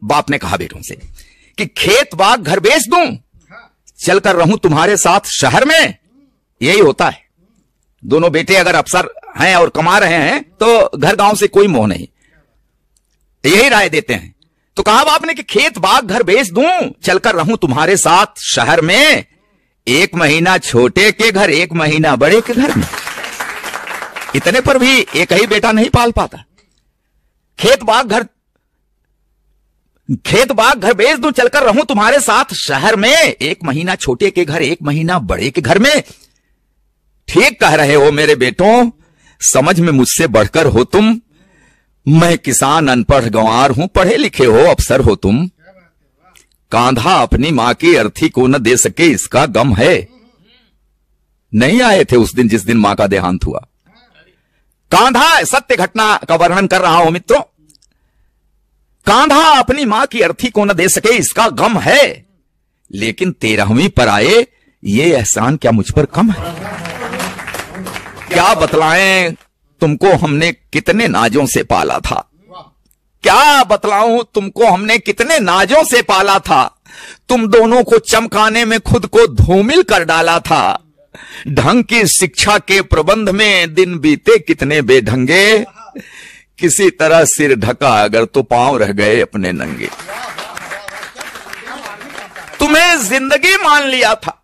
बाप ने कहा बेटों से कि खेत बाग घर बेच दूं, चलकर रहूं तुम्हारे साथ शहर में। यही होता है, दोनों बेटे अगर अफसर हैं और कमा रहे हैं तो घर गांव से कोई मोह नहीं, यही राय देते हैं। तो कहा बाप ने कि खेत बाग घर बेच दूं, चलकर रहूं तुम्हारे साथ शहर में, 1 महीना छोटे के घर 1 महीना बड़े के घर में। इतने पर भी एक ही बेटा नहीं पाल पाता। खेत बाग घर बेच दूं, चलकर रहूं तुम्हारे साथ शहर में, 1 महीना छोटे के घर 1 महीना बड़े के घर में। ठीक कह रहे हो मेरे बेटों, समझ में मुझसे बढ़कर हो तुम। मैं किसान अनपढ़ गंवार हूं, पढ़े लिखे हो अफसर हो तुम। कांधा अपनी मां की अर्थी को न दे सके इसका गम है। नहीं आए थे उस दिन जिस दिन मां का देहांत हुआ। कांधा, सत्य घटना का वर्णन कर रहा हूं मित्रों। कांधा अपनी मां की अर्थी को न दे सके इसका गम है, लेकिन 13वीं पर आए ये एहसान क्या मुझ पर कम है। क्या बतलाएं तुमको हमने कितने नाजों से पाला था, क्या बतलाऊं तुमको हमने कितने नाजों से पाला था। तुम दोनों को चमकाने में खुद को धूमिल कर डाला था। ढंग की शिक्षा के प्रबंध में दिन बीते कितने बेढंगे। किसी तरह सिर ढका अगर तो पांव रह गए अपने नंगे। तुम्हें जिंदगी मान लिया था,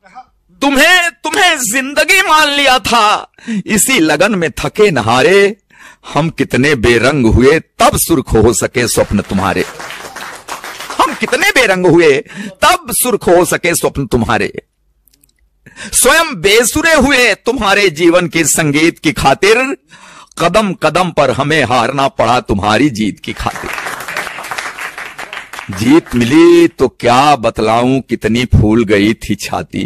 तुम्हें जिंदगी मान लिया था। इसी लगन में थके नहारे हम कितने बेरंग हुए, तब सुर्ख हो सके स्वप्न तुम्हारे। हम कितने बेरंग हुए तब सुर्ख हो सके स्वप्न तुम्हारे। स्वयं बेसुरे हुए तुम्हारे जीवन के संगीत की खातिर। कदम कदम पर हमें हारना पड़ा तुम्हारी जीत की खातिर। जीत मिली तो क्या बतलाऊं कितनी फूल गई थी छाती।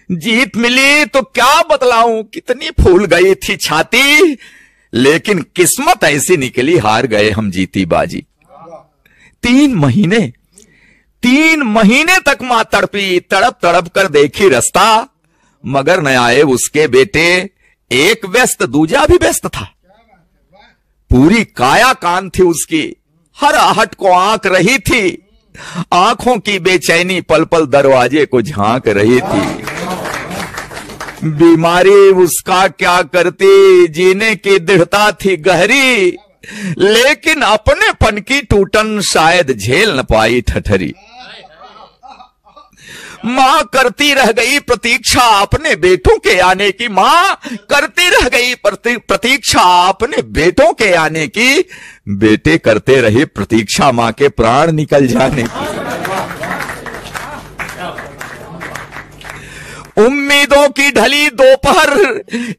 जीत मिली तो क्या बतलाऊं कितनी फूल गई थी छाती। लेकिन किस्मत ऐसी निकली हार गए हम जीती बाजी। 3 महीने तक मां तड़पी, तड़प तड़प कर देखी रास्ता, मगर न आए उसके बेटे। एक व्यस्त दूजा भी व्यस्त था। पूरी काया कान थी उसकी, हर आहट को आंक रही थी। आंखों की बेचैनी पल पल दरवाजे को झांक रही थी। बीमारी उसका क्या करती, जीने की दृढ़ता थी गहरी। लेकिन अपने पन की टूटन शायद झेल न पाई ठठरी। मां करती रह गई प्रतीक्षा अपने बेटों के आने की। मां करती रह गई प्रतीक्षा अपने बेटों के आने की। बेटे करते रहे प्रतीक्षा मां के प्राण निकल जाने की। उम्मीदों की ढली दोपहर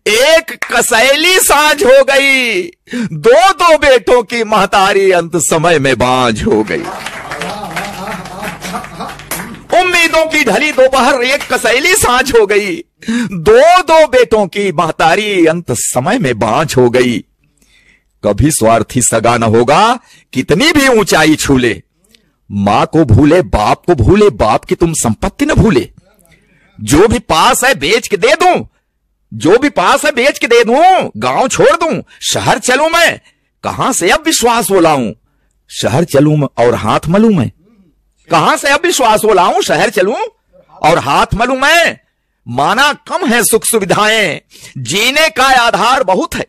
एक कसैली सांझ हो गई। 2 बेटों की महतारी अंत समय में बांझ हो गई। उम्मीदों की ढली दोपहर एक कसैली सांझ हो गई। 2 बेटों की महतारी अंत समय में बांझ हो गई। कभी स्वार्थी सगा न होगा कितनी भी ऊंचाई छू ले। मां को भूले, बाप को भूले, बाप की तुम संपत्ति न भूले। जो भी पास है बेच के दे दूं, जो भी पास है बेच के दे दूं। गांव छोड़ दूं, शहर चलूं मैं, कहां से अब विश्वास बोलाऊं। शहर चलूं और हाथ मलूं मैं, कहां से अब विश्वास बोलाऊं। शहर चलूं और हाथ मलूं मैं। माना कम है सुख सुविधाएं, जीने का आधार बहुत है।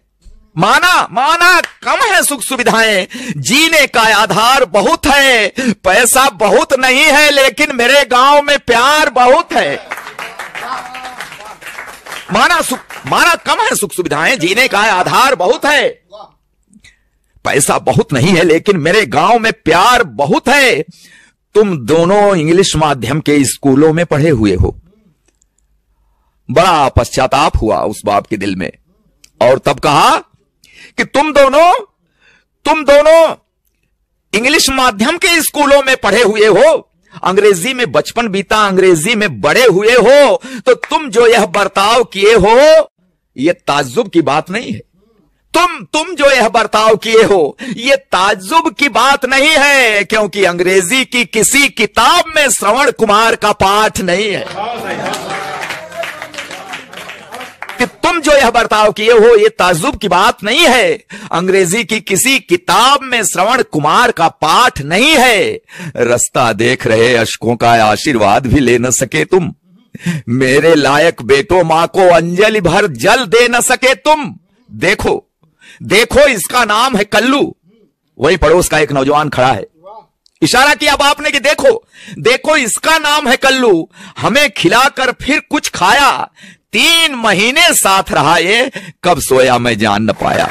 माना कम है सुख सुविधाएं, जीने का आधार बहुत है। पैसा बहुत नहीं है लेकिन मेरे गांव में प्यार बहुत है। माना कम है सुख सुविधाएं, जीने का आधार बहुत है। पैसा बहुत नहीं है लेकिन मेरे गांव में प्यार बहुत है। तुम दोनों इंग्लिश माध्यम के स्कूलों में पढ़े हुए हो। बड़ा पश्चाताप हुआ उस बाप के दिल में, और तब कहा कि तुम दोनों इंग्लिश माध्यम के स्कूलों में पढ़े हुए हो, अंग्रेजी में बचपन बीता, अंग्रेजी में बड़े हुए हो, तो तुम जो यह बर्ताव किए हो यह ताज्जुब की बात नहीं है। तुम जो यह बर्ताव किए हो यह ताज्जुब की बात नहीं है, क्योंकि अंग्रेजी की किसी किताब में श्रवण कुमार का पाठ नहीं है। कि तुम तुम जो यह बर्ताव किए हो ये ताज्जुब की बात नहीं है, अंग्रेजी की किसी किताब में श्रवण कुमार का पाठ नहीं है। रास्ता देख रहे अशकों का आशीर्वाद भी ले न सके तुम, मेरे लायक बेटो मां को अंजलि भर जल दे न सके तुम। देखो देखो इसका नाम है कल्लू। वही पड़ोस का एक नौजवान खड़ा है, इशारा किया बाप ने कि देखो देखो इसका नाम है कल्लू, हमें खिलाकर फिर कुछ खाया, 3 महीने साथ रहा ये, कब सोया मैं जान न पाया।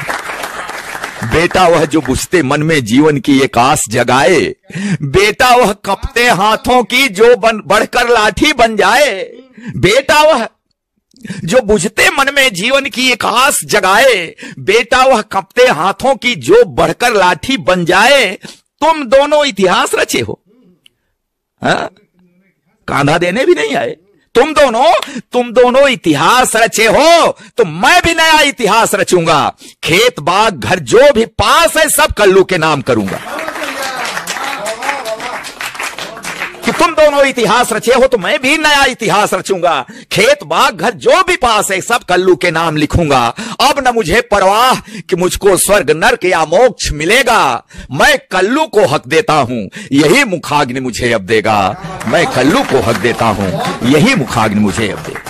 बेटा वह जो बुझते मन में जीवन की एक आस जगाए, बेटा वह कपते हाथों की जो बढ़कर लाठी बन जाए। बेटा वह जो बुझते मन में जीवन की एक आस जगाए, बेटा वह कपते हाथों की जो बढ़कर लाठी बन जाए। तुम दोनों इतिहास रचे हो, कांधा देने भी नहीं आए। तुम दोनों इतिहास रचे हो, तो मैं भी नया इतिहास रचूंगा। खेत बाग घर जो भी पास है सब कल्लू के नाम करूंगा। कि तुम दोनों इतिहास रचे हो तो मैं भी नया इतिहास रचूंगा। खेत बाग घर जो भी पास है सब कल्लू के नाम लिखूंगा। अब न मुझे परवाह कि मुझको स्वर्ग नर्क या मोक्ष मिलेगा, मैं कल्लू को हक देता हूं यही मुखाग्नि मुझे अब देगा। मैं कल्लू को हक देता हूं यही मुखाग्नि मुझे अब देगा।